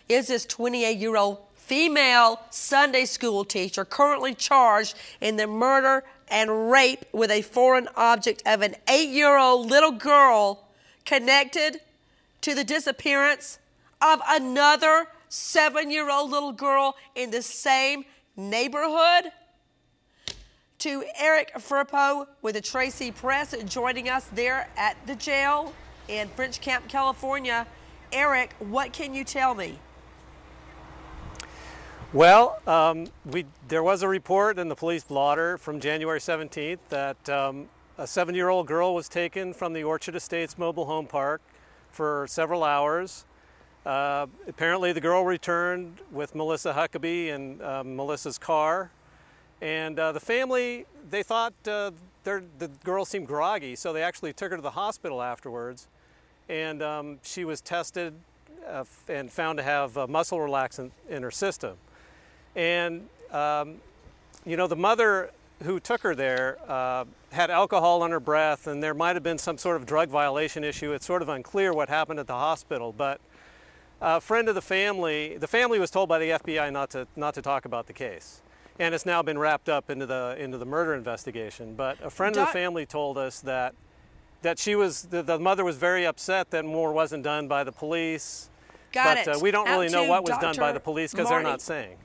is this 28-year-old female Sunday school teacher currently charged in the murder and rape with a foreign object of an 8-year-old little girl connected to the disappearance of another 7-year-old little girl in the same neighborhood? To Eric Firpo with the Tracy Press joining us there at the jail in French Camp, California. Eric, what can you tell me? Well, there was a report in the police blotter from January 17th that a 7-year-old girl was taken from the Orchard Estates mobile home park for several hours. Apparently the girl returned with Melissa Huckaby in Melissa's car. And the family, they thought the girl seemed groggy, so they actually took her to the hospital afterwards. And she was tested and found to have muscle relaxant in her system. And, you know, the mother who took her there had alcohol on her breath, and there might have been some sort of drug violation issue. It's sort of unclear what happened at the hospital, but a friend of the family was told by the FBI not to talk about the case. And it's now been wrapped up into the murder investigation. But a friend of the family told us that the mother was very upset that more wasn't done by the police. But we don't really know what was done by the police because they're not saying.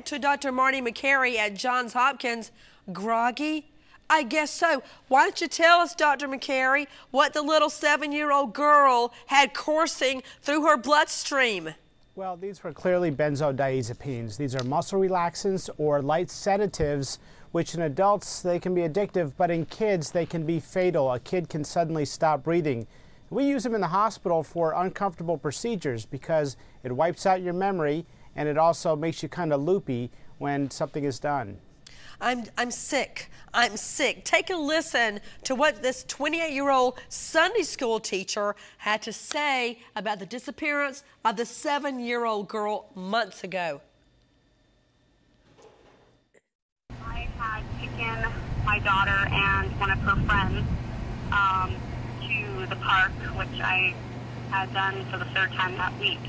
To Dr. Marty McCary at Johns Hopkins, groggy? I guess so. Why don't you tell us, Dr. McCary, what the little 7-year-old girl had coursing through her bloodstream? Well, these were clearly benzodiazepines. These are muscle relaxants or light sedatives, which in adults, they can be addictive, but in kids, they can be fatal. A kid can suddenly stop breathing. We use them in the hospital for uncomfortable procedures because it wipes out your memory and it also makes you kind of loopy when something is done. I'm sick. I'm sick. Take a listen to what this 28-year-old Sunday school teacher had to say about the disappearance of the 7-year-old girl months ago. I had taken my daughter and one of her friends to the park, which I had done for the 3rd time that week.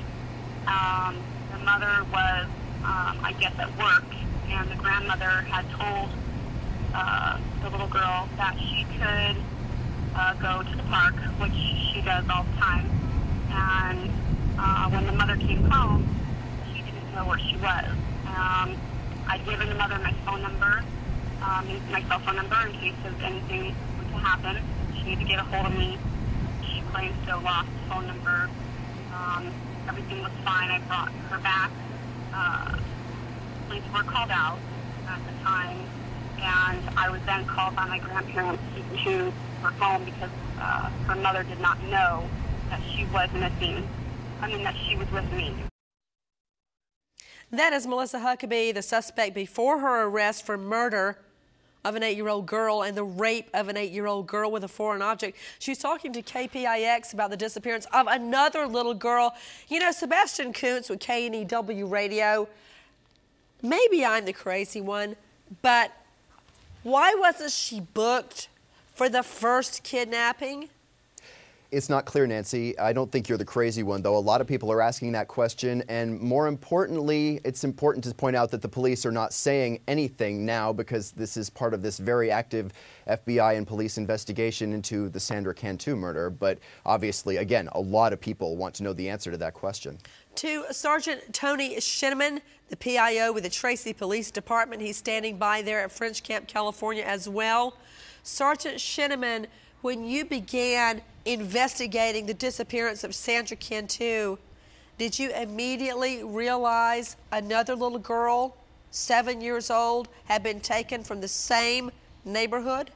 The mother was, I guess, at work, and the grandmother had told the little girl that she could go to the park, which she does all the time. And when the mother came home, she didn't know where she was. I'd given the mother my phone number, my cell phone number, in case of anything were to happen. She needed to get a hold of me. She claimed to lost the phone number. Everything was fine. I brought her back. Police were called out at the time, and I was then called by my grandparents to her phone because her mother did not know that she was missing. That she was with me. That is Melissa Huckaby, the suspect before her arrest for murder of an 8-year-old girl and the rape of an 8-year-old girl with a foreign object. She was talking to KPIX about the disappearance of another little girl. You know, Sebastian Kuntz with KNEW Radio. Maybe I'm the crazy one, but why wasn't she booked for the first kidnapping? It's not clear, Nancy. I don't think you're the crazy one, though. A lot of people are asking that question, and more importantly, it's important to point out that the police are not saying anything now because this is part of this very active FBI and police investigation into the Sandra Cantu murder. But obviously, again, a lot of people want to know the answer to that question. To Sergeant Tony Shinneman, the PIO with the Tracy Police Department. He's standing by there at French Camp, California as well. Sergeant Shinneman, when you began investigating the disappearance of Sandra Cantu, did you immediately realize another little girl, 7 years old, had been taken from the same neighborhood?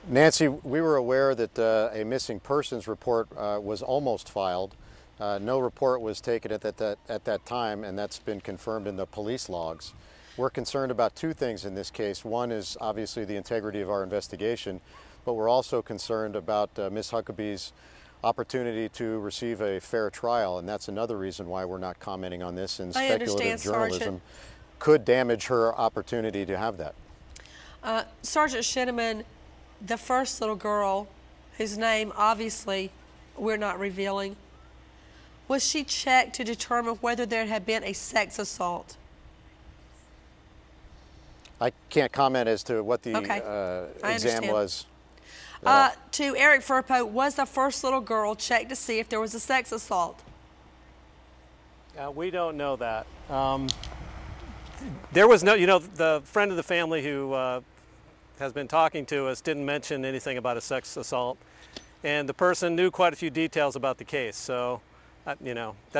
Nancy, we were aware that a missing persons report was almost filed. No report was taken at that time, and that's been confirmed in the police logs. We're concerned about two things in this case. One is obviously the integrity of our investigation, but we're also concerned about Ms. Huckaby's opportunity to receive a fair trial, and that's another reason why we're not commenting on this, and speculative journalism Sergeant. Could damage her opportunity to have that. Sergeant Shinneman, the first little girl, whose name obviously we're not revealing, Was she checked to determine whether there had been a sex assault? I can't comment as to what the exam was. To Eric Furpo, was the first little girl checked to see if there was a sex assault? We don't know that. There was no, the friend of the family who has been talking to us didn't mention anything about a sex assault. And the person knew quite a few details about the case. So, that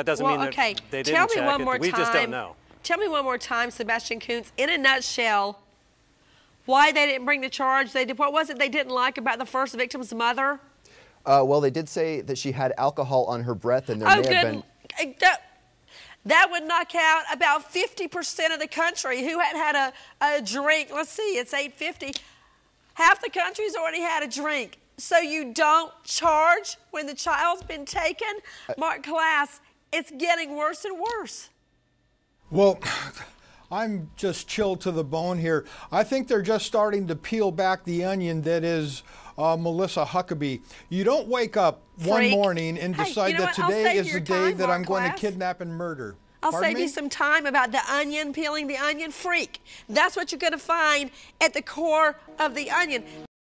doesn't mean that they didn't check it. We just don't know. Tell me one more time, Sebastian Kuntz, in a nutshell, why they didn't bring the charge. What was it they didn't like about the first victim's mother? Well, they did say that she had alcohol on her breath, and there may have been... That would knock out about 50% of the country who hadn't had a drink. Let's see, it's 8:50. Half the country's already had a drink. So you don't charge when the child's been taken? Mark Glass, it's getting worse and worse. Well, I'm just chilled to the bone here. I think they're just starting to peel back the onion that is Melissa Huckaby. You don't wake up one morning and decide that today is the day that I'm going to kidnap and murder. I'll save you some time about the onion, peeling the onion. Freak. That's what you're going to find at the core of the onion.